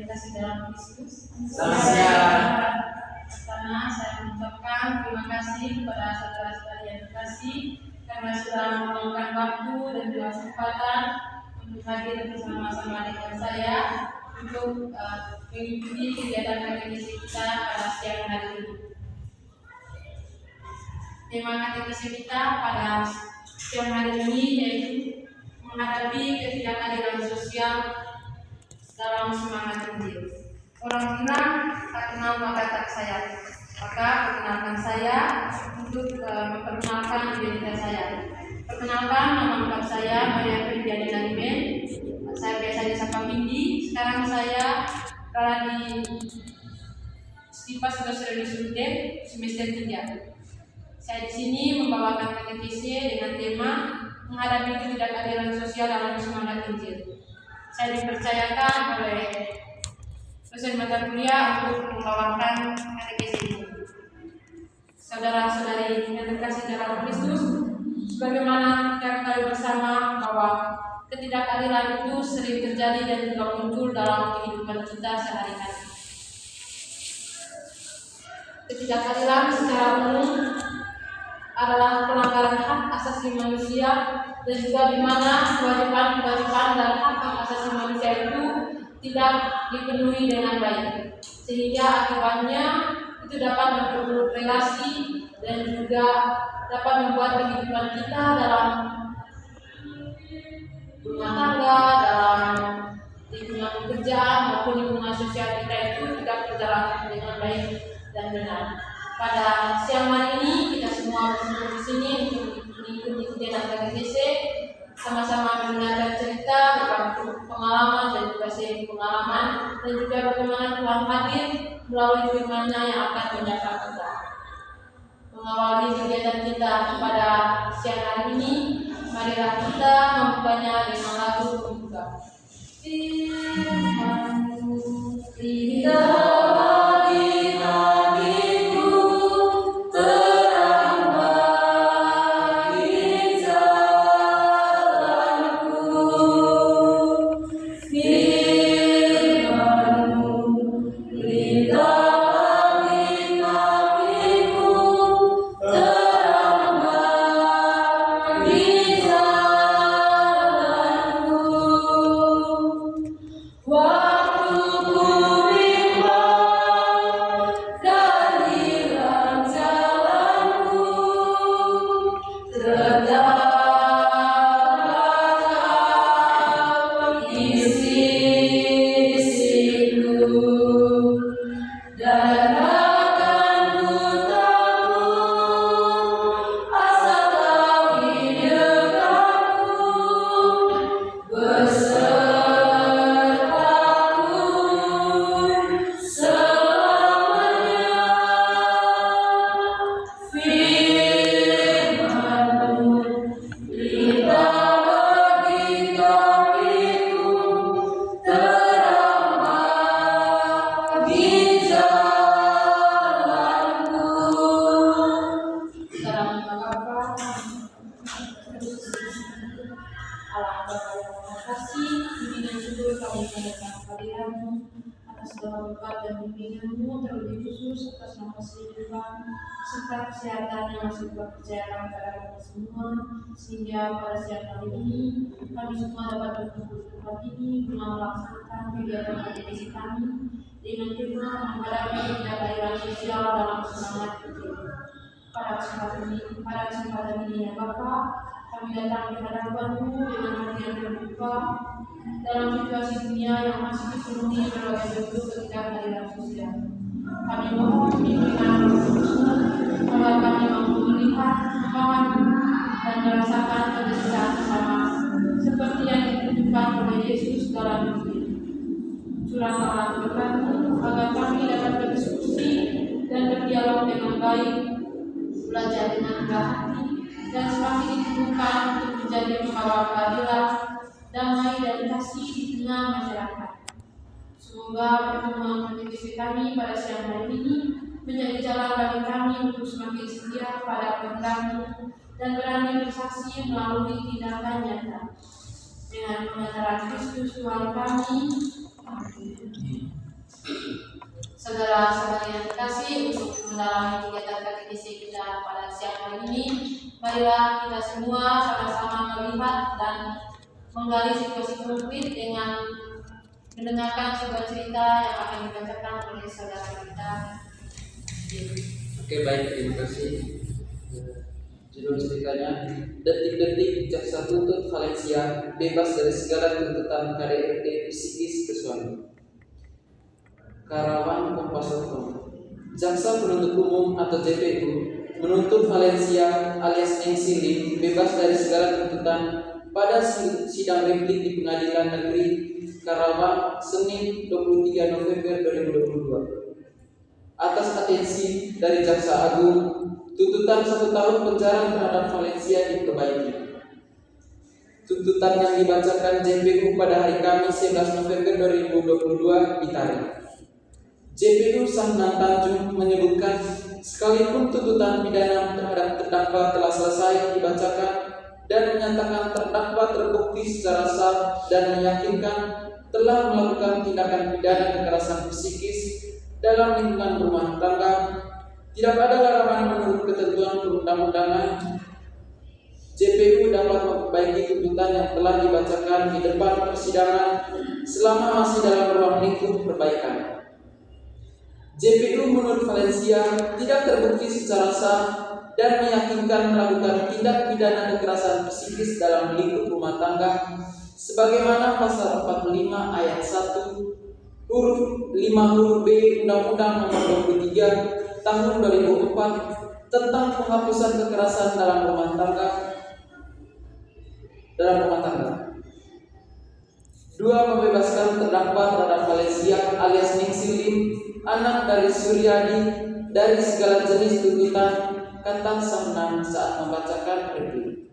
kasih dalam Kristus. Selamat siang. Pertama, saya mengucapkan terima kasih kepada saudara-saudari yang terkasih karena sudah meluangkan waktu dan juga kesempatan untuk hadir bersama-sama dengan saya untuk mengikuti kegiatan akademisi kita pada siang hari ini. Tema akademisi kita pada siang hari ini yaitu menghadapi ketidakadilan sosial dalam semangat Injil. Orang bilang tak kenal maka tak sayang. Maka perkenalkan saya untuk memperkenalkan identitas saya. Perkenalkan, nama lengkap saya Maria Fridiani Nariben. Saya biasa disapa Windy. Sekarang saya berada di Stipas Dosenus Undet semester 3. Saya di sini membawakan katekese dengan tema menghadapi ketidakadilan sosial dalam semangat Injil. Saya dipercayakan oleh dosen mata kuliah untuk membawakan katekese ini. Saudara-saudari yang terkasih dalam Kristus, sebagaimana kita ketahui bersama bahwa ketidakadilan itu sering terjadi dan juga muncul dalam kehidupan kita sehari-hari. Ketidakadilan secara umum adalah pelanggaran hak asasi manusia dan juga di mana kewajiban dan hak asasi manusia itu tidak dipenuhi dengan baik, sehingga akibatnya itu dapat memperburuk relasi dan juga dapat membuat kehidupan kita dalam rumah tangga, dalam lingkungan pekerjaan maupun lingkungan sosial kita itu tidak berjalan dengan baik dan benar. Pada siang hari ini kita semua berkumpul di sini untuk mengikuti kegiatan katekese, sama-sama mendengarkan cerita, berbagi pengalaman dan juga sharing pengalaman, dan juga bagaimana Tuhan hadir melalui firman-Nya yang akan menyapa kita. Mengawali kegiatan kita pada siang hari ini, marilah kita membukanya dengan lagu pembuka. Firman-Mu indah. Serta kesehatan yang masih dipercayakan kepada kita semua, sehingga pada siang hari ini kami semua dapat berkumpul di tempat ini guna melaksanakan kegiatan akademisi kami dengan tema menghadapi ketidakadilan sosial dalam semangat Injil. Pada kesempatan ini ya Bapa, kami datang di hadapan-Mu dengan hati yang terbuka dalam situasi dunia yang masih dipenuhi berbagai bentuk ketidakadilan sosial. Kami mohon bimbingan agar kami mampu melihat, memahami, dan merasakan penderitaan bersama seperti yang ditunjukkan oleh Yesus dalam Injil. Curahkanlah berkat-Mu agar kami dapat berdiskusi dan berdialog dengan baik, belajar dengan rendah hati, dan semakin ditemukan untuk menjadi pembawa keadilan, damai, dan kasih di tengah masyarakat. Semoga pertemuan katekese kami pada siang hari ini menjadi jalan bagi kami untuk semakin setia pada kehendak-Mu dan berani bersaksi melalui tindakan nyata. Dengan pengantaran Kristus Tuhan kami. Amin. Saudara-saudara yang terkasih, untuk mendalami kegiatan katekisi kita pada siang hari ini, marilah kita semua sama-sama melihat dan menggali situasi konkret dengan mendengarkan sebuah cerita yang akan dibacakan oleh saudara kita. Oke, baik, terima kasih. Judul ceritanya, Detik-detik Jaksa Tuntut Valencia bebas dari segala tuntutan KDRT psikis ke suami. Karawang, Kompas.com. Jaksa Penuntut Umum atau JPU menuntut Valencia alias Ningsi Lim bebas dari segala tuntutan pada sidang replik di Pengadilan Negeri Karawang Senin 23 November 2022. Atas atensi dari Jaksa Agung, tuntutan 1 tahun penjara terhadap Valencia diperbaiki. Tuntutan yang dibacakan JPU pada hari Kamis 11 November 2022 ditarik. JPU Sahnan Tanjung menyebutkan sekalipun tuntutan pidana terhadap terdakwa telah selesai dibacakan dan menyatakan terdakwa terbukti secara sah dan meyakinkan telah melakukan tindakan pidana kekerasan psikis dalam lingkungan rumah tangga, tidak ada larangan menurut ketentuan perundang-undangan. JPU dapat memperbaiki tuntutan yang telah dibacakan di depan persidangan selama masih dalam ruang lingkup perbaikan. JPU menurut Valencia tidak terbukti secara sah dan meyakinkan melakukan tindak pidana kekerasan psikis dalam lingkup rumah tangga sebagaimana pasal 45 ayat 1 huruf 5 huruf B Undang-Undang Nomor 23 Tahun 2004 tentang penghapusan kekerasan dalam rumah tangga. 2. Membebaskan terdakwa terhadap Valencia alias Ningsi Lim, anak dari Suryadi, dari segala jenis tuntutan, kata Sahnan saat membacakan replik.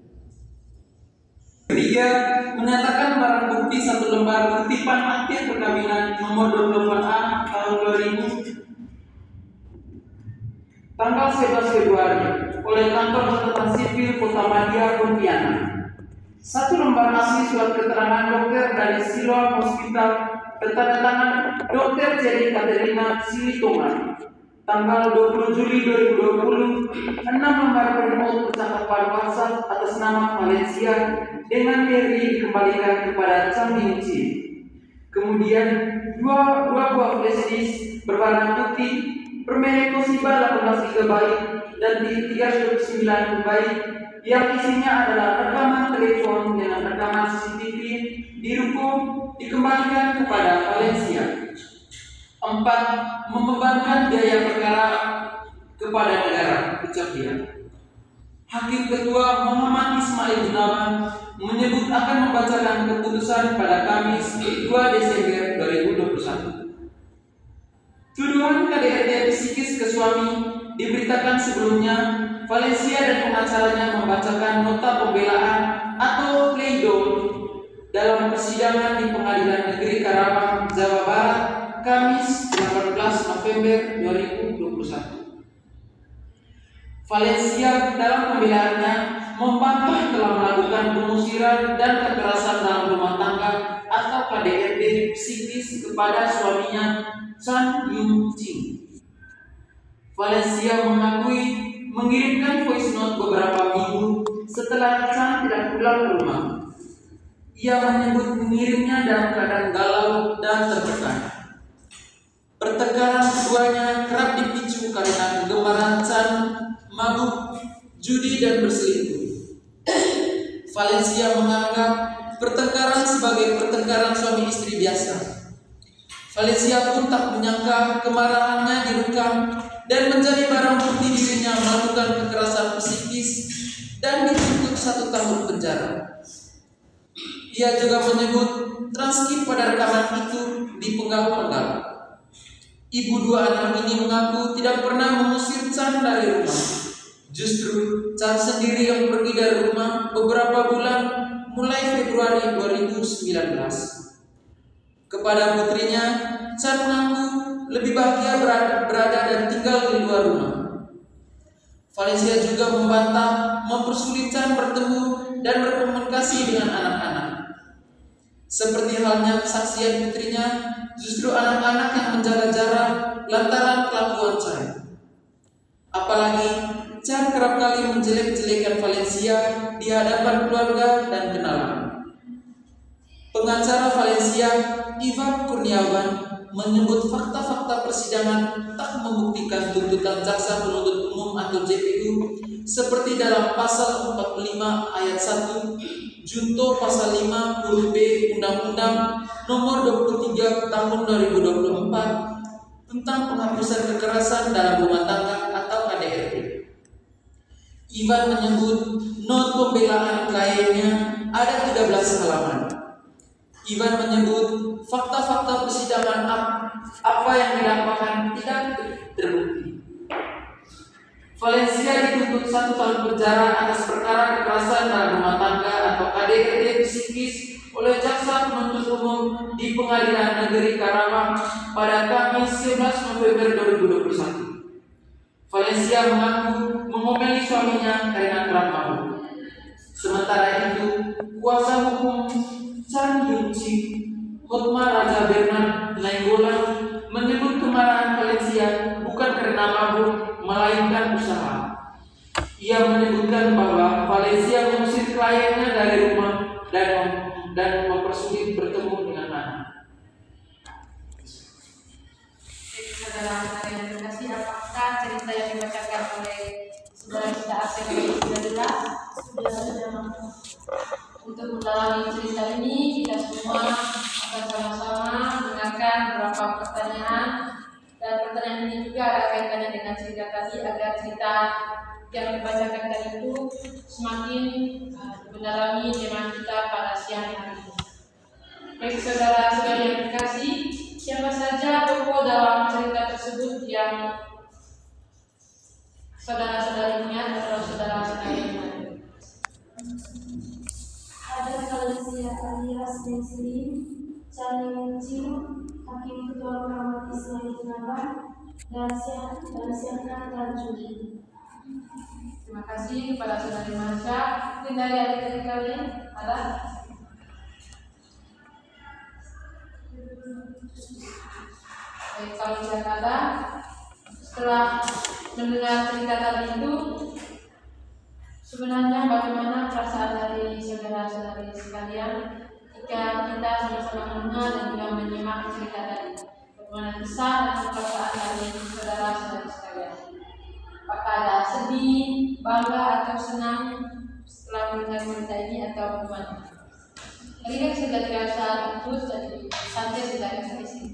3. Menyatakan barang bukti 1 lembar kutipan akte perkawinan nomor 28A tahun 2000 tanggal 11 Februari oleh Kantor Catatan Sipil Kota Madia, Pontianak. 1 lembar asli surat keterangan dokter dari Siloam Hospital bertanda tangan Dr. Jerry Katerina Silitongan tanggal 20 Juli 2020. 6 lembar remote percakapan WhatsApp atas nama Valencia dengan Terry dikembalikan kepada Chan Mingchi. Kemudian 2 buah flash disk berwarna putih bermerek Toshiba 18 GB dan 309 GB yang isinya adalah rekaman telepon dengan rekaman CCTV di ruko dikembalikan kepada Valencia. 4. Membebankan biaya perkara kepada negara, ucap dia. Hakim Ketua Muhammad Ismail Gunawan menyebut akan membacakan keputusan pada Kamis 2 Desember 2021. Tuduhan KDRT psikis ke suami diberitakan sebelumnya. Valencia dan pengacaranya membacakan nota pembelaan atau pleidoy dalam persidangan di Pengadilan Negeri Karawang, Jawa Barat, Kamis 18 November 2021. Valencia dalam pembelaannya membantah telah melakukan pengusiran dan kekerasan dalam rumah tangga atau KDRT psikis kepada suaminya Chan Yung Ching. Valencia mengakui mengirimkan voice note beberapa minggu setelah Chan tidak pulang ke rumah. Ia menyebut mengirimnya dalam keadaan galau dan tertekan. Pertengkaran keduanya kerap dipicu karena kegemaran Chan mabuk, judi dan berselingkuh. Valencia menganggap pertengkaran sebagai pertengkaran suami istri biasa. Valencia pun tak menyangka kemarahannya direkam dan menjadi barang bukti dirinya melakukan kekerasan psikis dan dituntut 1 tahun penjara. Ia juga menyebut transkrip pada rekaman itu dipenggal-penggal. Ibu 2 anak ini mengaku tidak pernah mengusir Chan dari rumah. Justru Chan sendiri yang pergi dari rumah beberapa bulan mulai Februari 2019. Kepada putrinya, Chan mengaku lebih bahagia berada dan tinggal di luar rumah. Valencia juga membantah mempersulit Chan bertemu dan berkomunikasi dengan anak-anak. Seperti halnya kesaksian putrinya, justru anak-anak yang menjaga jarak lantaran kelakuan saya. Apalagi Chan kerap kali menjelek-jelekan Valencia di hadapan keluarga dan kenalan. Pengacara Valencia, Ivan Kurniawan, menyebut fakta-fakta persidangan tak membuktikan tuntutan jaksa penuntut umum atau JPU seperti dalam pasal 45 ayat 1 Junto pasal 5 huruf B Undang-Undang Nomor 23 Tahun 2024 tentang penghapusan kekerasan dalam rumah tangga atau KDRT. Ivan menyebut not pembelaan kliennya ada 13 halaman. Ivan menyebut fakta-fakta persidangan apa yang didakwakan tidak terbukti. Valencia dituntut 1 tahun penjara atas perkara kekerasan dalam rumah tangga atau KDRT psikis oleh jaksa penuntut umum di Pengadilan Negeri Karawang pada Kamis 11 November 2021. Valencia mengaku mengomeli suaminya karena kerap mabuk. Sementara itu, kuasa hukum Chan Yun-chi, Hotma Raja Bernard Nainggolan, menyebut kemarahan Valencia bukan karena mabuk, melainkan usaha. Ia menyebutkan bahwa Valencia mengusir kliennya dari rumah dan mempersulit bertemu dengan anak. Saudara-saudara yang terkasih, apakah cerita yang dibacakan oleh saudara kita Asep sudah jelas? Sudah. Untuk mendalami cerita ini, kita semua akan sama-sama mendengarkan beberapa pertanyaan, dan pertanyaan ini juga ada kaitannya dengan cerita tadi agar cerita yang dibacakan tadi itu semakin mendalami tema kita pada siang hari ini. Baik saudara-saudari yang terkasih, siapa saja tokoh dalam cerita tersebut yang saudara-saudari ingat atau saudara-saudari ingat? Ada Valencia alias Muslim, Chan Yun-chi, Hakim Ketua Mahkamah Islam Pengawas, dan Syahna Tarjuni. Terima kasih kepada saudari Marsha. Mungkin dari adik-adik kalian ada? Baik, kalau tidak ada, setelah mendengar cerita tadi itu, sebenarnya bagaimana perasaan dari saudara-saudari sekalian jika kita sama-sama mendengar dan juga menyimak cerita tadi? Bagaimana kisah dan perasaan dari saudara-saudari sekalian? Apakah ada sedih, bangga atau senang setelah mendengar cerita ini atau bagaimana? Tadi kan sudah tidak usah terus, jadi santai sudah bisa di sini.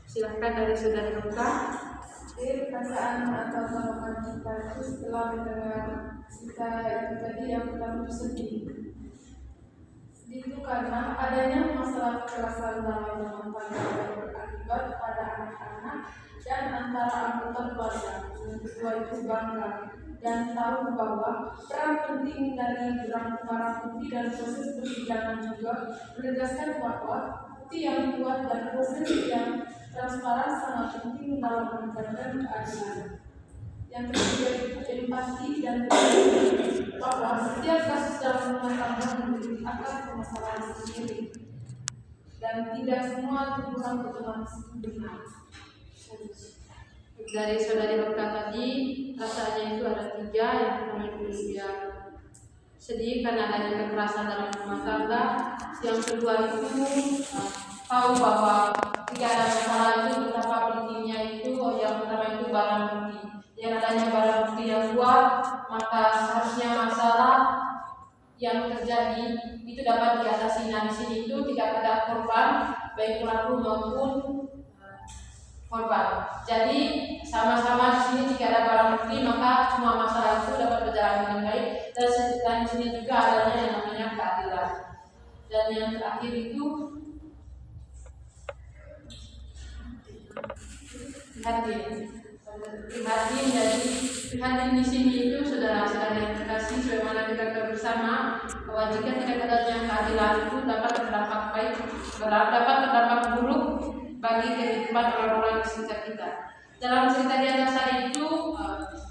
Silakan dari saudara Luka. Perasaan atau tanggapan kita itu setelah mendengar cerita itu tadi yang pertama itu sedih. Sedih itu karena adanya masalah kekerasan dalam rumah tangga yang berakibat pada anak-anak dan antara anggota keluarga. Yang kedua itu bangga dan tahu bahwa peran penting dari Gerak Merah Putih dan proses persidangan juga menegaskan bahwa bukti yang kuat dan proses yang transparan sangat penting dalam menegakkan keadilan. Yang ketiga itu empati dan bahwa setiap kasus dalam rumah tangga memiliki akar permasalahan sendiri dan tidak semua tuduhan otomatis benar. Dari saudari Luka tadi, rasanya itu ada 3. Yang pertama itu dia sedih karena adanya kekerasan dalam rumah tangga. Yang kedua itu tahu bahwa tidak ada masalah itu betapa pentingnya itu. Yang pertama itu barang bukti. Yang adanya barang bukti yang kuat, maka seharusnya masalah yang terjadi itu dapat diatasi. Nah, di sini itu tidak ada korban, baik pelaku maupun korban. Jadi sama-sama di sini tidak ada barang bukti, maka semua masalah itu dapat berjalan dengan baik. Dan di sini juga adanya yang namanya keadilan. Dan yang terakhir itu hati. prihatin. Jadi prihatin di sini itu saudara-saudara yang terkasih, sebagaimana kita ketahui bersama bahwa jika tidak adanya keadilan itu dapat berdampak baik, dapat berdampak buruk bagi kehidupan orang-orang di sekitar kita. Dalam cerita di atas tadi itu,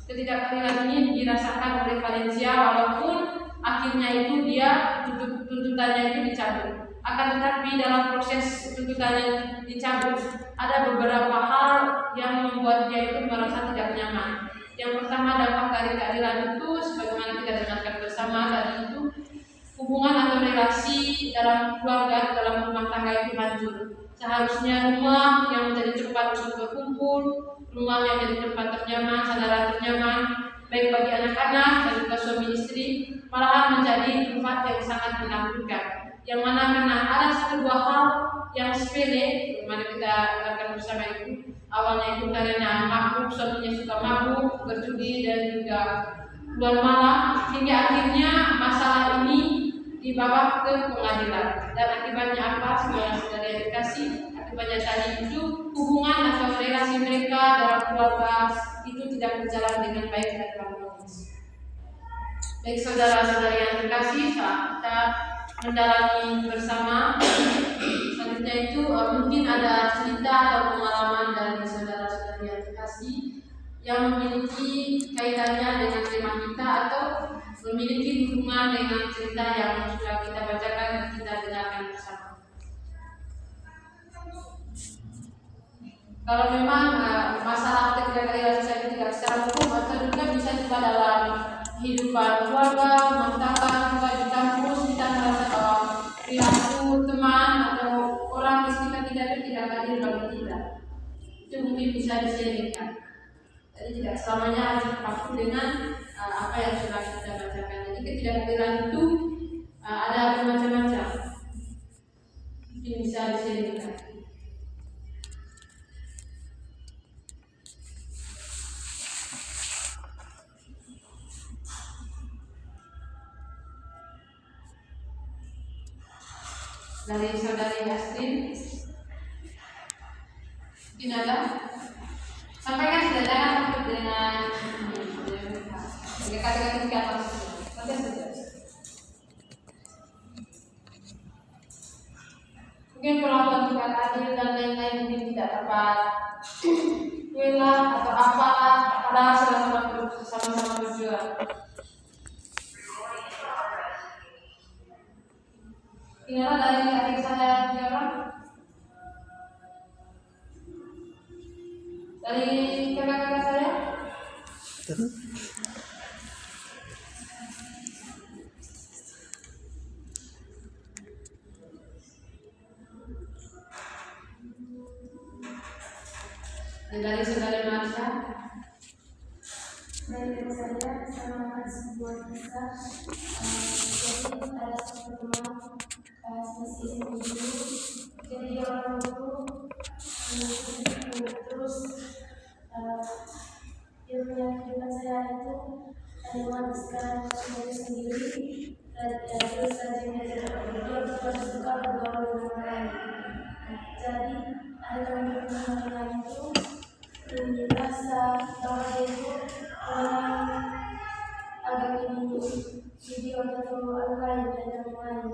ketidakadilan ini dirasakan oleh Valencia, walaupun akhirnya itu dia tuntutannya itu dicabut. Akan tetapi dalam proses tuntutannya dicabut, ada beberapa hal yang membuat dia itu merasa tidak nyaman. Yang pertama, dampak dari keadilan itu, sebagaimana kita dengarkan bersama tadi itu, hubungan atau relasi dalam keluarga, dalam rumah tangga itu hancur. Seharusnya rumah yang menjadi tempat untuk berkumpul, rumah yang jadi tempat ternyaman, saudara ternyaman, baik bagi anak-anak dan juga suami istri, malahan menjadi tempat yang sangat menakutkan. Yang mana karena ada satu dua hal yang sepele, mana kita akan bersama itu, awalnya itu karena mabuk, suaminya suka mabuk, berjudi dan juga keluar malam, hingga akhirnya masalah ini dibawa ke pengadilan. Dan akibatnya apa? Saudara-saudara yang dikasih, akibatnya tadi itu hubungan atau relasi mereka dalam keluarga itu tidak berjalan dengan baik dan harmonis. Baik saudara-saudara yang terkasih, saat kita mendalami bersama, selanjutnya itu mungkin ada cerita atau pengalaman dari saudara-saudara yang terkasih yang memiliki kaitannya dengan tema kita atau memiliki hubungan dengan cerita yang sudah kita bacakan dan kita dengarkan bersama. Kalau memang masalah ketidakadilan sosial itu tidak secara hukum atau juga bisa juga dalam kehidupan keluarga, rumah tangga, juga di kampus, kita merasa bahwa perilaku teman atau orang di sekitar kita itu tidak adil bagi kita. Itu mungkin bisa disediakan. Jadi tidak selamanya harus terpaku dengan apa yang sudah kita bacakan. Jadi ketidakadilan itu ada bermacam-macam. Mungkin bisa disediakan. Dari saudari Astrid, mungkin ada? Sampaikan sudah, jangan takut dengan kata-kata di atas. Mungkin perlakuan tidak adil dan lain-lain mungkin tidak tepat. Wilayah atau apalah, padahal sama-sama berjuang. Tinggal dari adik saya siapa? Dari kakak-kakak saya? Dan dari saudara Marsha? Dari saya sama sebuah kisah. Jadi ada satu teman masih dulu. Jadi orang itu terus dia punya kehidupan saya itu menghabiskan waktu sendiri dan terus saja dia suka bergaul dengan orang lain. Jadi ada teman-teman lain itu merasa bahwa dia itu orang agak ini video atau lain dan yang lain.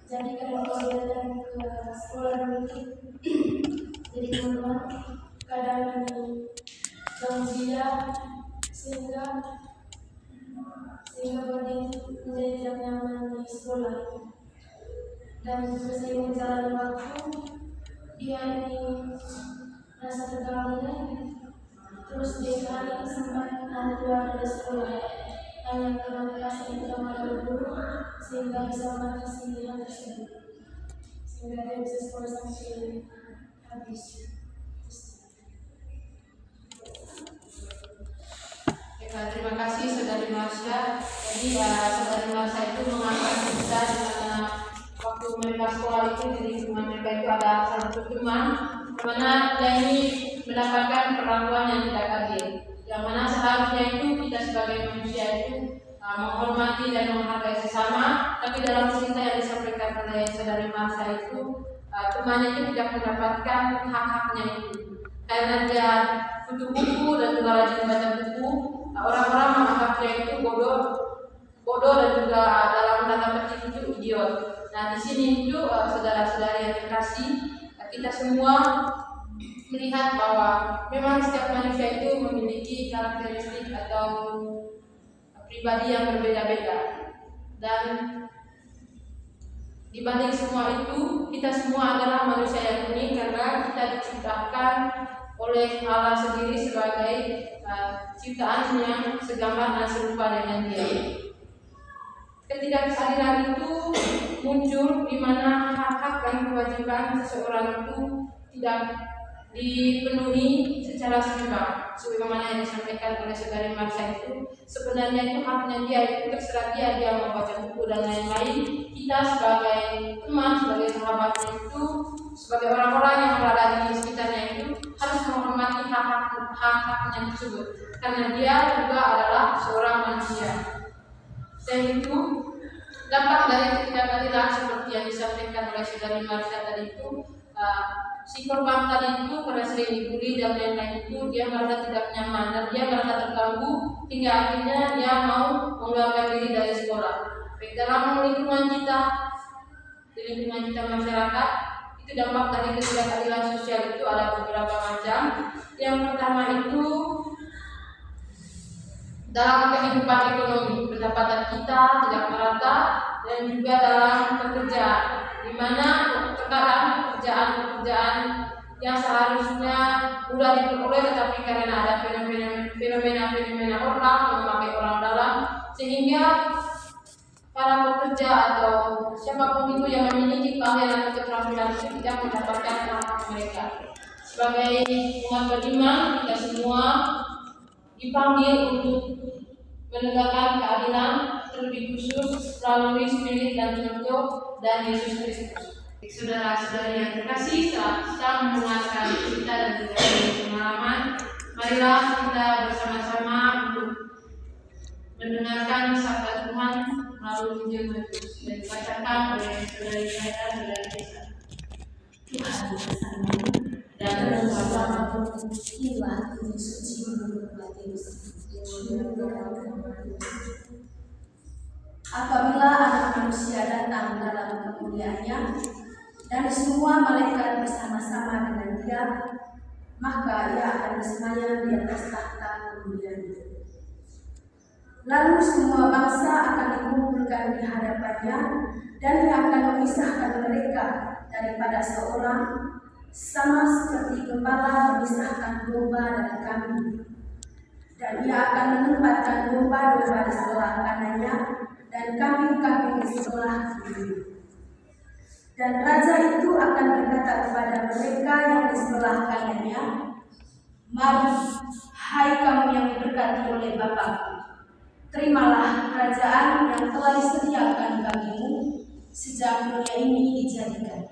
Jadi kadang kalau dia datang ke sekolah dulu jadi teman-teman kadang ini ganggu dia sehingga dia menjadi tidak nyaman di sekolah. Dan seiring berjalannya waktu dia ini merasa terganggu, terus dia kali sampai keluar dari sekolah hanya karena kelas itu sama guru sehingga bisa mengatasi hal tersebut, sehingga dia bisa sekolah sampai habis. Terima kasih saudari Marsha. Jadi saudari Marsha itu mengangkat kita dimana waktu mereka sekolah itu, jadi hubungan mereka itu ada salah satu teman mana dia ini mendapatkan perlakuan yang tidak adil, yang mana seharusnya itu kita sebagai manusia itu menghormati dan menghargai sesama, tapi dalam cerita yang disampaikan oleh saudari Marsha itu temannya itu tidak mendapatkan hak-haknya itu karena dia tutup buku dan juga rajin baca buku, orang-orang menganggapnya itu bodoh dan juga dalam tanda petik itu idiot. Nah, di sini itu saudara-saudari yang terkasih, kita semua melihat bahwa memang setiap manusia itu memiliki karakteristik atau pribadi yang berbeda-beda, dan di balik semua itu kita semua adalah manusia yang unik karena kita diciptakan oleh Allah sendiri sebagai ciptaan yang segambar dan serupa dengan Dia. Ketidakadilan itu muncul di mana hak-hak dan kewajiban seseorang itu tidak dipenuhi secara seimbang. Sebagaimana yang disampaikan oleh saudari Marsha itu, sebenarnya itu haknya dia, itu terserah dia mau baca buku dan lain-lain. Kita sebagai teman, sebagai sahabatnya itu, sebagai orang-orang yang berada di sekitarnya itu harus menghormati hak-haknya tersebut, karena dia juga adalah seorang manusia. Dan itu dampak dari ketidakadilan seperti yang disampaikan oleh saudari Marsha tadi itu, si korban tadi itu karena sering dibully dan lain-lain itu dia merasa tidak nyaman dan dia merasa terganggu hingga akhirnya dia mau mengeluarkan diri dari sekolah. Baik dalam lingkungan kita, di lingkungan kita masyarakat, itu dampak dari ketidakadilan sosial itu ada beberapa macam. Yang pertama itu dalam kehidupan ekonomi, pendapatan kita tidak merata, dan juga dalam pekerjaan, di mana terkadang pekerjaan yang seharusnya mudah diperoleh tetapi karena ada fenomena orang memakai orang dalam, sehingga para pekerja atau siapapun itu yang memiliki keahlian atau keterampilan itu tidak mendapatkan hak mereka. Sebagai umat beriman, kita semua dipanggil untuk menegakkan keadilan, terlebih khusus melalui spirit dan contoh dan Yesus Kristus. Saudara-saudari yang terkasih, saat kita mendengarkan cerita dan juga pengalaman, marilah kita bersama-sama untuk mendengarkan sabda Tuhan melalui Injil Matius yang dibacakan oleh saudari saya dan saudari Desa. Tuhan bersamamu Dan bersama inilah Injil suci menurut Matius. Apabila Anak Manusia datang dalam kemuliaannya dan semua malaikat bersama-sama dengan Dia, maka Ia akan bersemayam di atas tahta kemuliaannya. Lalu semua bangsa akan dikumpulkan di hadapannya, dan Ia akan memisahkan mereka daripada seorang, sama seperti gembala memisahkan domba dari kambing. Dan Ia akan menempatkan domba-domba di sebelah kanannya dan kambing-kambing di sebelah kiri. Dan raja itu akan berkata kepada mereka yang di sebelah kanannya, "Mari, hai kamu yang diberkati oleh Bapa-Ku, terimalah kerajaan yang telah disediakan bagimu sejak dunia ini dijadikan.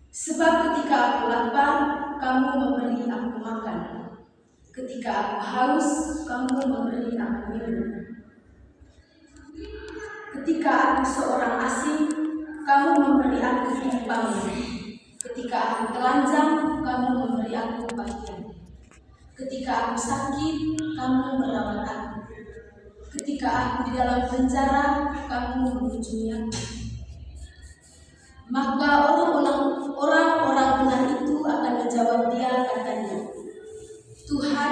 Sebab ketika aku lapar, kamu memberi aku makan. Ketika aku haus, kamu memberi aku minum. Ketika aku seorang asing, kamu memberi aku hidup panggil. Ketika aku telanjang, kamu memberi aku pakaian. Ketika aku sakit, kamu merawat aku. Ketika aku di dalam penjara, kamu mengunjungi aku." Maka orang-orang benar itu akan menjawab Dia, katanya, "Tuhan,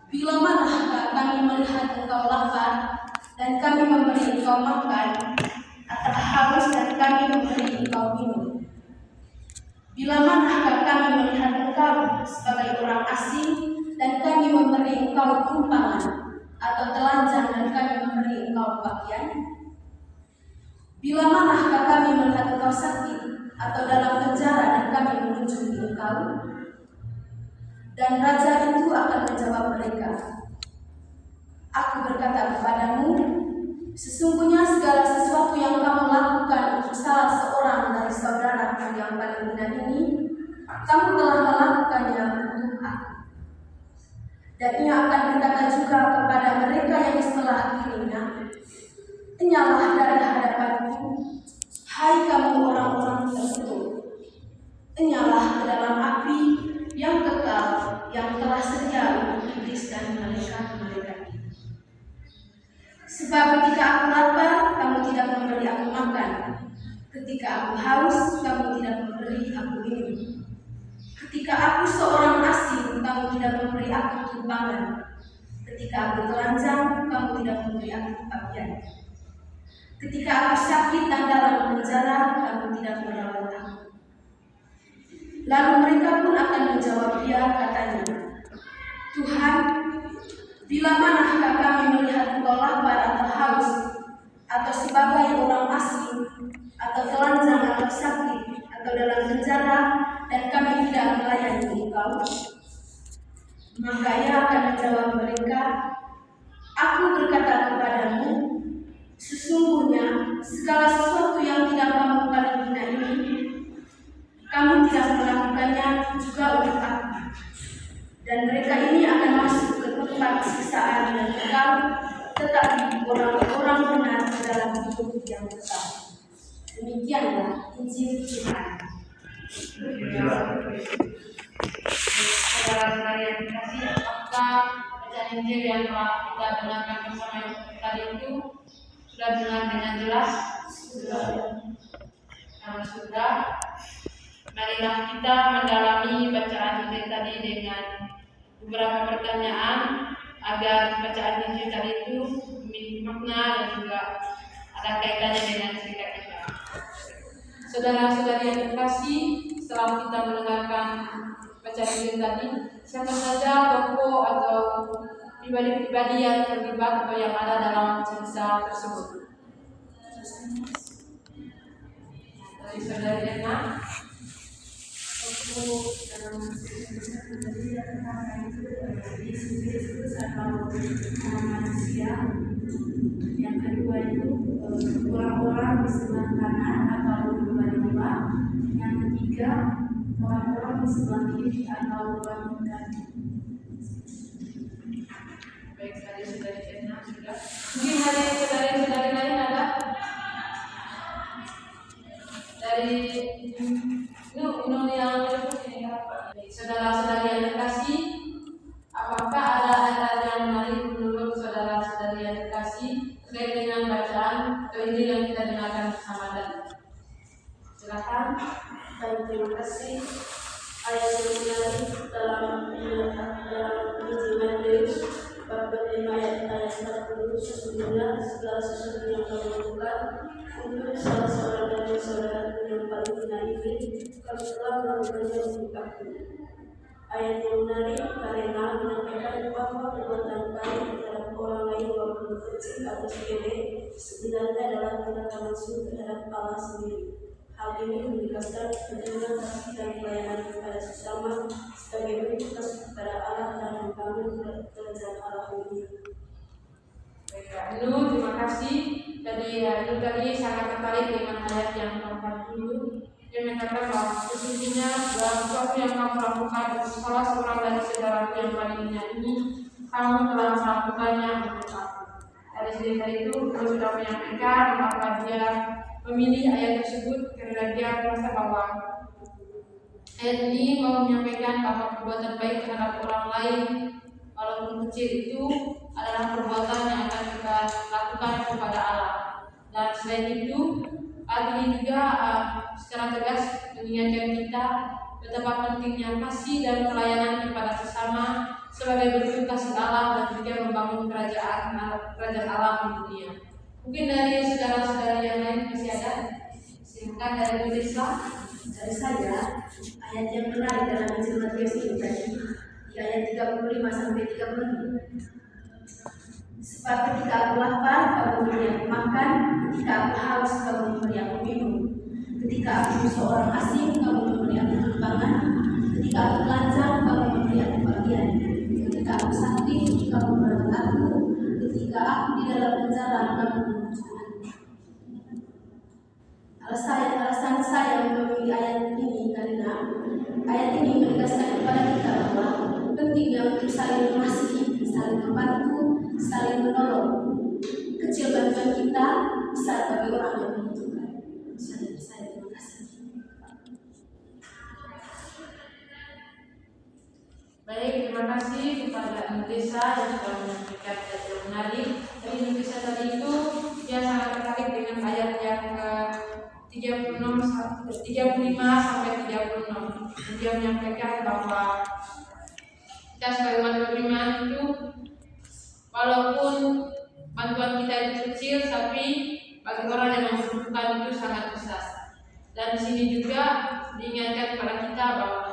bila manakah kami melihat Engkau lapar dan kami memberi Engkau makan, atau haus dan kami memberi Engkau minum? Bila manakah kami melihat Engkau sebagai orang asing dan kami memberi Engkau tumpangan, atau telanjang dan kami memberi Engkau pakaian? Bila manakah kami melihat Engkau sakit atau dalam penjara dan kami mengunjungi Engkau?" Dan raja itu akan menjawab mereka, "Aku berkata kepadamu, sesungguhnya segala sesuatu yang kamu lakukan untuk salah seorang dari saudaraku yang paling hina ini, kamu telah melakukannya untuk aku." Dan Ia akan berkata juga kepada mereka yang di sebelah kirinya, "Enyalah dari hadapanku, hai kamu orang-orang terkutuk. Enyalah ke dalam api yang kekal, yang telah Sebab ketika aku lapar, kamu tidak memberi aku makan. Ketika aku haus, kamu tidak memberi aku minum. Ketika aku seorang asing, kamu tidak memberi aku tumpangan. Ketika aku telanjang, kamu tidak memberi aku pakaian. Ketika aku sakit dan dalam penjara, kamu tidak merawat aku. Lalu mereka pun akan menjawab dia, katanya, Tuhan, bila manakah kami melihat engkau lapar atau haus, atau sebagai orang asing, atau telanjang atau sakit, atau dalam penjara, dan kami tidak melayani engkau? Maka ia akan menjawab mereka, Aku berkata kepadamu, sesungguhnya segala sesuatu yang tidak kamu paling hina ini, kamu tidak melakukannya juga untuk aku. Dan mereka ini akan masuk ke tempat siksaan yang kekal, tetapi orang-orang benar ke dalam hidup yang kekal. Demikianlah Injil Tuhan. Saudara-saudara yang dikasihi, apakah bacaan Injil yang telah kita dengarkan bersama tadi itu sudah dengar dengan jelas? Sudah. Marilah kita mendalami bacaan Injil tadi dengan beberapa pertanyaan agar bacaan Injil tadi itu memiliki makna dan juga ada kaitannya dengan cerita kita. Saudara-saudari yang terkasih, setelah kita mendengarkan bacaan Injil tadi, siapa saja tokoh atau pribadi-pribadi yang terlibat atau yang ada dalam cerita tersebut? Dari saudari Ena, yang kedua itu orang-orang di sebelah kanan atau domba-domba. Yang ketiga orang-orang di sebelah kiri atau domba-domba. baik dari saudari Ena sudah. Mungkin dari saudari-saudari lain ada? Dari yang saudara-saudari yang terkasih, apakah ada yang menarik menurut saudara-saudari yang terkasih terkait dengan bacaan atau Injil yang kita dengarkan bersama tadi? Silakan. Baik, terima kasih. Ayat yang menarik dalam Injil Matius bab 5 ayat 40, sesungguhnya segala sesuatu yang kamu lakukan untuk salah seorang dari saudaraku yang paling hina ini, kamu telah melakukannya untuk aku. Ayat yang menarik karena menyampaikan bahwa perbuatan baik terhadap orang lain walaupun kecil atau sepele sebenarnya adalah tindakan langsung terhadap Allah sendiri. Hal ini menegaskan penerimaan kasih dan pelayanan kepada sesama sebagai bentuk kasih kepada Allah dan membangun kerajaan Allah ini. Baik, terima kasih. Tadi sangat tertarik dengan ayat yang ke-40 yang menyatakan bahwa sesungguhnya dalam sesuatu yang kamu lakukan untuk salah seorang dari saudaraku yang paling hina ini, kamu telah melakukannya untuk aku. Dari cerita itu, Paulus sudah menyampaikan mengapa dia memilih ayat tersebut karena dia merasa bahwa ayat ini mau menyampaikan bahwa perbuatan baik terhadap orang lain walaupun kecil itu adalah perbuatan yang akan kita lakukan kepada Allah. Dan selain itu, ayat ini juga secara tegas mengingatkan kita betapa pentingnya kasih dan pelayanan kepada sesama sebagai bentuk kasih Allah dan juga membangun kerajaan Allah di dunia. Mungkin dari saudara-saudari yang lain masih ada? Silakan dari Bu Desa. Dari saya, ayat yang menarik dalam Injil Matius ini tadi, di ayat 35 sampai 36. Sebab ketika aku lapar, kamu memberi aku makan, ketika aku haus, kamu memberi aku minum. Ketika aku seorang asing, kamu memberi aku tumpangan. Ketika aku telanjang, kamu memberi aku pakaian. Ketika aku sakit, kamu merawat aku. Ketika aku di dalam penjara, kamu menunjukkan. Alasan saya memilih ayat ini karena ayat ini menegaskan kepada kita bahwa pentingnya untuk saling mengasihi, saling membantu, saling menolong. Kecil bantuan kita besar bagi orang yang membutuhkan. Saya terima kasih. Baik, terima kasih kepada Ibu Desa yang sudah menyampaikan ayat yang menarik. Tadi Ibu Desa tadi 35 sampai 36. Dia menyampaikan bahwa kita sebagai umat beriman itu walaupun bantuan kita itu kecil, tapi bagi orang yang membutuhkan itu sangat besar. Dan di sini juga diingatkan kepada kita bahwa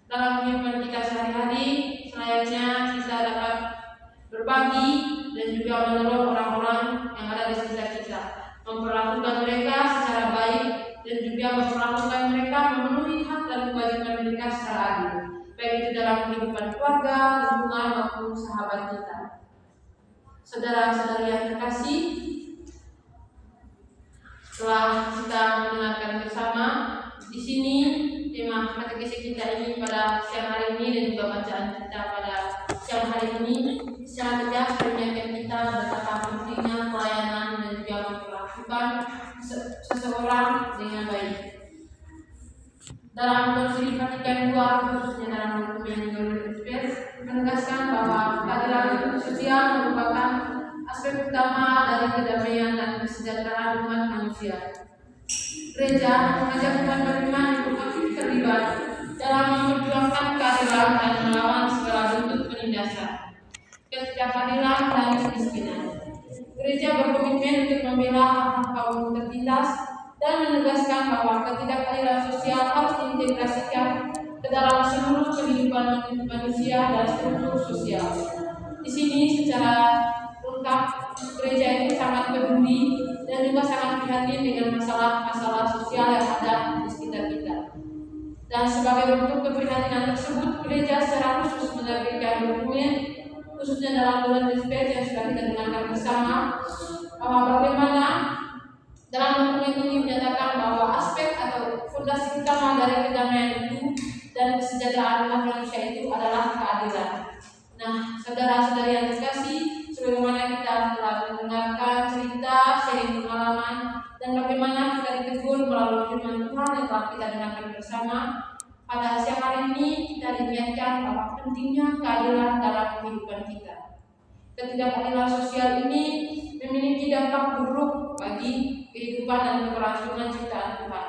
dalam kehidupan kita sehari-hari selayaknya kita dapat berbagi dan juga menolong orang-orang yang ada di sekitar kita, memperlakukan mereka secara baik dan juga memperlakukan mereka memenuhi hak dan kewajiban mereka secara adil, baik itu dalam kehidupan keluarga, lingkungan maupun sahabat kita. Saudara-saudari yang terkasih, setelah kita mendengarkan bersama di sini tema katekesi kita ini pada siang hari ini dan juga bacaan kita pada siang hari ini secara tegas mengingatkan kita betapa pentingnya pelayanan dan juga memperlakukan seseorang dengan baik. Dalam Konsili Vatikan II, khususnya dalam dokumen Gaudium et Spes, menegaskan bahwa keadilan sosial merupakan aspek utama dari kedamaian dan kesejahteraan umat manusia. Gereja mengajak umat beriman untuk aktif terlibat dalam memperjuangkan keadilan dan melawan segala bentuk penindasan, ketidakadilan dan kemiskinan. Gereja berkomitmen untuk membela hak-hak kaum tertindas dan menegaskan bahwa ketidakadilan sosial harus diintegrasikan ke dalam seluruh kehidupan manusia dan struktur sosial. Di sini secara lengkap gereja itu sangat peduli dan juga sangat prihatin dengan masalah-masalah sosial yang ada di sekitar kita. Dan sebagai bentuk keprihatinan tersebut, gereja secara khusus menerbitkan dokumen khususnya dalam bulan Desember yang sudah kita dengarkan bersama, bahwa bagaimana dalam dokumen ini menyatakan bahwa aspek atau fondasi utama dari kedamaian itu dan kesejahteraan umat manusia itu adalah keadilan. Nah, saudara-saudari yang terkasih, sebagaimana kita telah mendengarkan cerita, sharing pengalaman, dan bagaimana kita ditegur melalui firman Tuhan yang telah kita dengarkan bersama, pada siang hari ini kita diingatkan bahwa pentingnya keadilan dalam kehidupan kita. Ketidakadilan sosial ini memiliki dampak buruk bagi kehidupan dan keberlangsungan ciptaan Tuhan.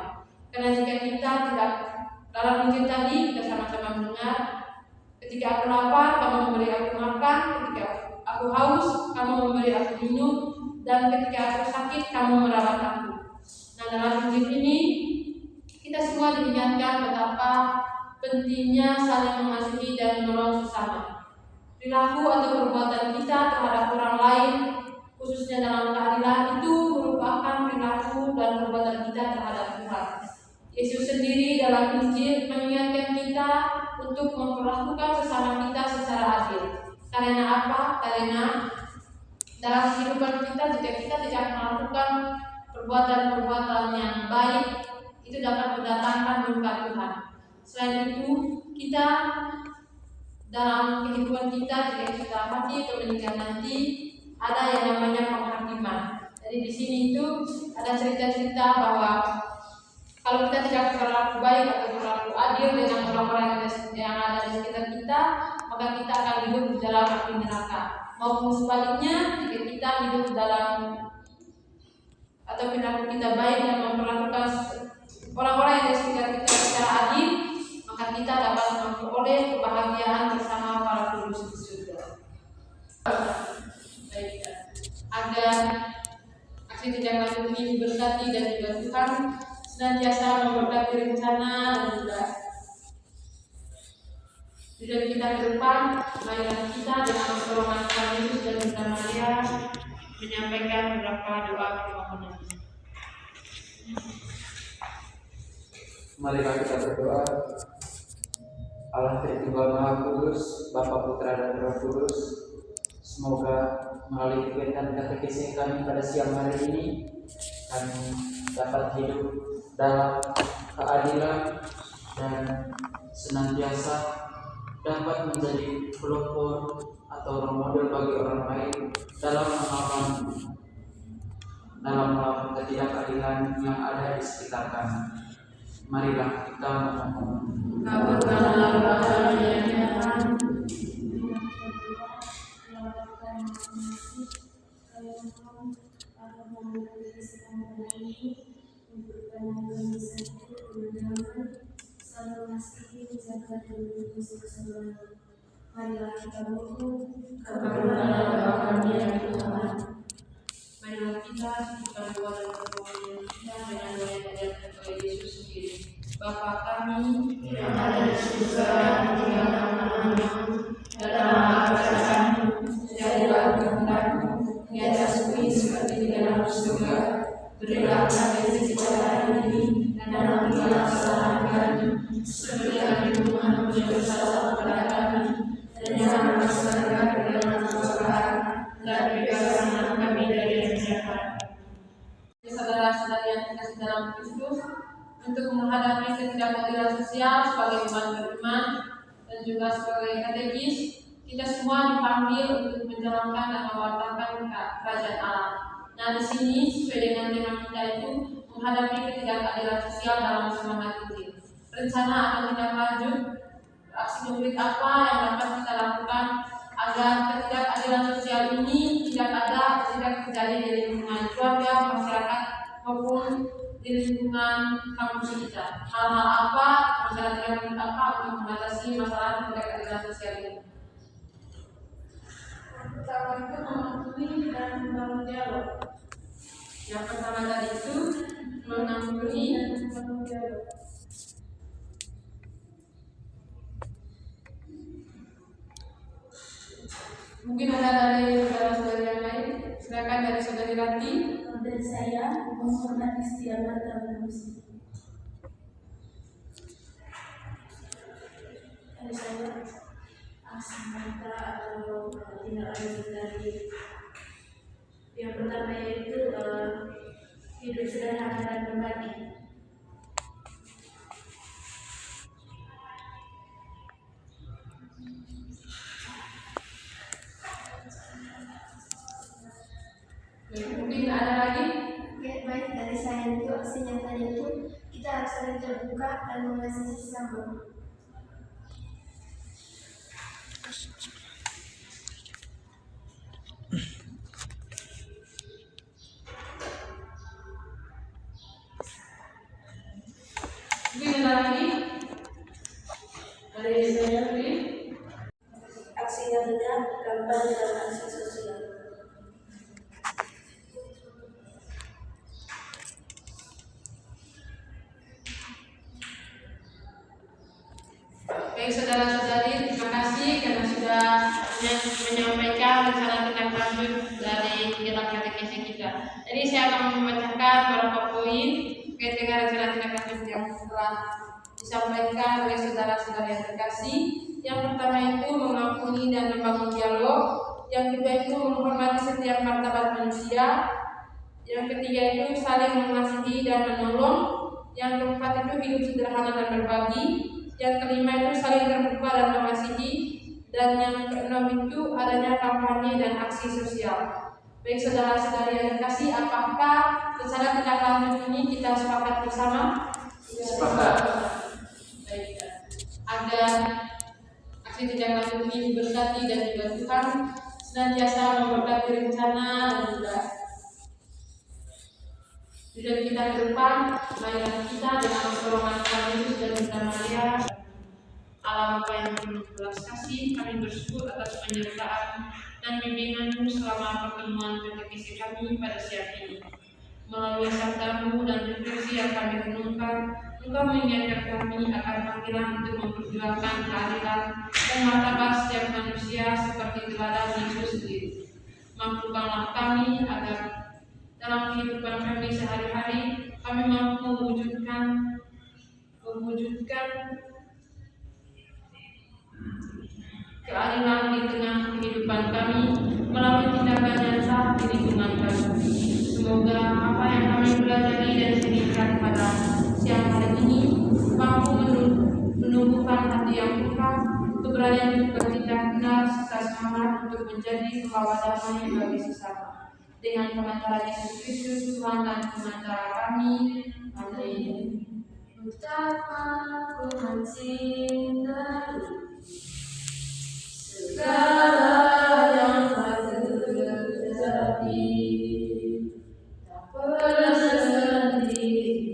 Karena jika kita tidak dalam Injil tadi, kita sama-sama mendengar, ketika aku lapar, kamu memberi aku makan, ketika aku haus, kamu memberi aku minum, dan ketika aku sakit, kamu merawat aku. Nah, dalam Injil ini kita semua diingatkan betapa pentingnya saling mengasihi dan menolong sesama. Perilaku atau perbuatan kita terhadap orang lain, khususnya dalam keadilan, itu merupakan perilaku dan perbuatan kita terhadap Tuhan. Yesus sendiri dalam Injil mengingatkan kita untuk memperlakukan sesama kita secara adil. Karena apa? Karena dalam kehidupan kita, jika kita tidak melakukan perbuatan-perbuatan yang baik, itu dapat mendatangkan murka Tuhan. Selain itu, kita dalam kehidupan kita, jika kita mati atau meninggal nanti, ada yang namanya penghakiman. Jadi di sini itu ada cerita-cerita bahwa kalau kita tidak berlaku baik atau berlaku adil dengan orang-orang yang ada di sekitar kita, maka kita akan hidup di dalam api neraka. Maupun sebaliknya, jika kita hidup dalam atau perilaku kita baik dan memperlakukan orang-orang yang di sekitar kita secara adil, maka kita dapat memperoleh kebahagiaan bersama para kudus di surga. Agar aksi tindak lanjut ini diberkati dan juga Tuhan senantiasa memberkati rencana dan juga hidup kita ke depan. Marilah kita dengan pertolongan Tuhan Yesus dan Bunda Maria menyampaikan beberapa doa permohonan. Marilah kita berdoa. Allah Tritunggal Maha Kudus, Bapa, Putra, dan Roh Kudus, semoga melalui kegiatan katekesi kami pada siang hari ini, kami dapat hidup dalam keadilan dan senantiasa dapat menjadi pelopor atau role model bagi orang lain dalam melawan ketidakadilan yang ada di sekitar kami. Marilah kita memohon. Kabulkanlah doa kami yang Tuhan. Berikanlah kami satu kemenangan, selalu mengasihi, menjaga dan melindungi keselamatan. Marilah kita mohon, Kabulkanlah doa kami ya Tuhan. Marilah kita sebutkan doa dan permohonan kita dengan doa yang diajarkan oleh Yesus sendiri. Bapa kami yang ada di surga, dimuliakan dalam kerajaanmu, jadilah kehendakmu di atas bumi seperti di dalam surga. Berilah kami rezeki kita hari ini dan ampunilah kesalahan kami, seperti kami mengampuni bersalah kepada kami, dan jangan memasukkan kami ke dalam pencobaan, dan bebaskanlah kami dari yang jahat. Saudara-saudari yang dikasihi dalam Kristus, untuk menghadapi ketidakadilan sosial sebagai umat beriman dan juga sebagai katekis, kita semua dipanggil untuk menjalankan dan mewartakan kerajaan Allah. Nah, di sini sesuai dengan tema kita itu menghadapi ketidakadilan sosial dalam semangat Injil. Rencana atau tindak lanjut aksi konkret apa yang dapat kita lakukan agar ketidakadilan sosial ini tidak terjadi di lingkungan keluarga, masyarakat maupun di lingkungan kampus kita. Hal-hal apa, masalah apa untuk mengatasi masalah ketidakadilan sosial ini? Pertama itu mengampuni dan membangun dialog. Yang pertama tadi itu mengampuni Dan membangun dialog. Mungkin ada dari saudara-saudari yang lain. Silakan dari saudari Ranti. dari saya menghormati setiap mata manusia. Dari saya aksi mata atau tindak lanjut dari yang pertama yaitu hidup sederhana dan berbagi. Mungkin ada lagi. Oke, baik, dari saya itu aksi nyatanya itu kita harus saling terbuka dan mengasihi sesama. Mungkin ada lagi. Dari saya Pri. Aksi nyatanya kampanye dan aksi sosial. Baik saudara-saudari, terima kasih karena sudah menyampaikan rencana tindak lanjut dari kegiatan katekesi kita. Jadi saya akan membacakan beberapa poin terkait dengan rencana tindak lanjut yang telah disampaikan oleh saudara-saudari yang terkasih. Yang pertama itu mengampuni dan membangun dialog. Yang kedua itu menghormati setiap martabat manusia. Yang ketiga itu saling mengasihi dan menolong. Yang keempat itu hidup sederhana dan berbagi. Yang kelima itu saling terbuka dan mengasihi. Dan yang keenam itu adanya kampanye dan aksi sosial. Baik saudara-saudari yang terkasih, apakah rencana tindak lanjut ini kita sepakat bersama? Sepakat. Baik. Agar aksi tindak lanjut ini diberkati dan juga Tuhan senantiasa memberkati rencana dan juga tujuan kita ke depan. Marilah kita dengan pertolongan Tuhan Yesus dan Bunda Maria, Allah Bapa yang penuh belas kasih, kami bersyukur atas penyertaan dan bimbingan-Mu selama pertemuan katekesi kami pada siang ini. Melalui sabda-Mu dan refleksi yang kami renungkan, Engkau mengingatkan kami akan panggilan untuk memperjuangkan keadilan dan martabat setiap manusia seperti teladan Yesus sendiri. Mampukanlah kami agar dalam kehidupan kami sehari-hari kami mampu mewujudkan keadilan di tengah kehidupan kami melalui tindakan nyata di lingkungan kami. Semoga apa yang kami pelajari dan sediakan pada siang hari ini mampu menumbuhkan hati yang peka, keberanian untuk bertindak benar serta semangat untuk menjadi pembawa damai bagi sesama. Dengan pengantaran Yesus Kristus Tuhan dan pengantar kami. Amin. Betapa ku mencintai segala yang terjadi, tak pernah sendiri.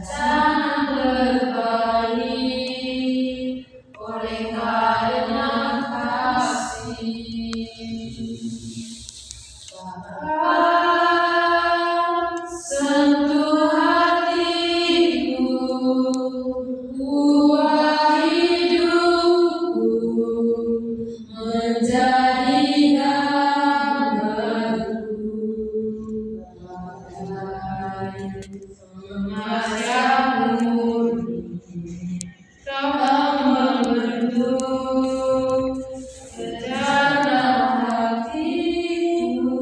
sangat terbaik oleh karena kasih. Sentuh hatiku, ubah hidupku menjadi yang baru. Emas yang murni telah membentuk rencana hatiku.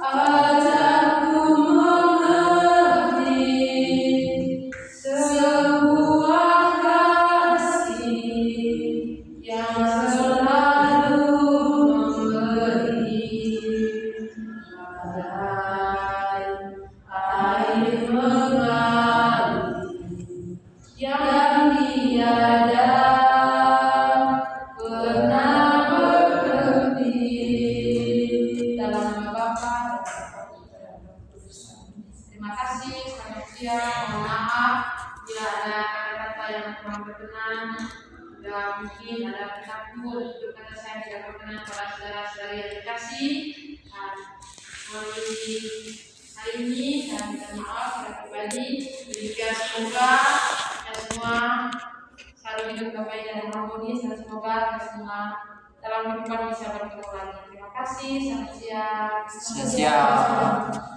Ajarku mengerti sebuah kasih yang selalu memberi air mengalir yang tiada pernah berhenti. Dalam nama Bapa dan Putra dan Roh Kudus. Amin. Terima kasih. Selamat siang. Mohon maaf bila ada kata-kata yang kurang berkenan. Ya mungkin ada kesatuan untuk kata saya tidak berkenan pada saudara-saudara yang dikasih. Melalui hari ini saya minta maaf secara pribadi. Demikian semoga kita semua selalu hidup damai dan harmonis dan semoga kita semua dalam kehidupan bisa bertemu lagi. Terima kasih. Selamat siang. Selamat siang.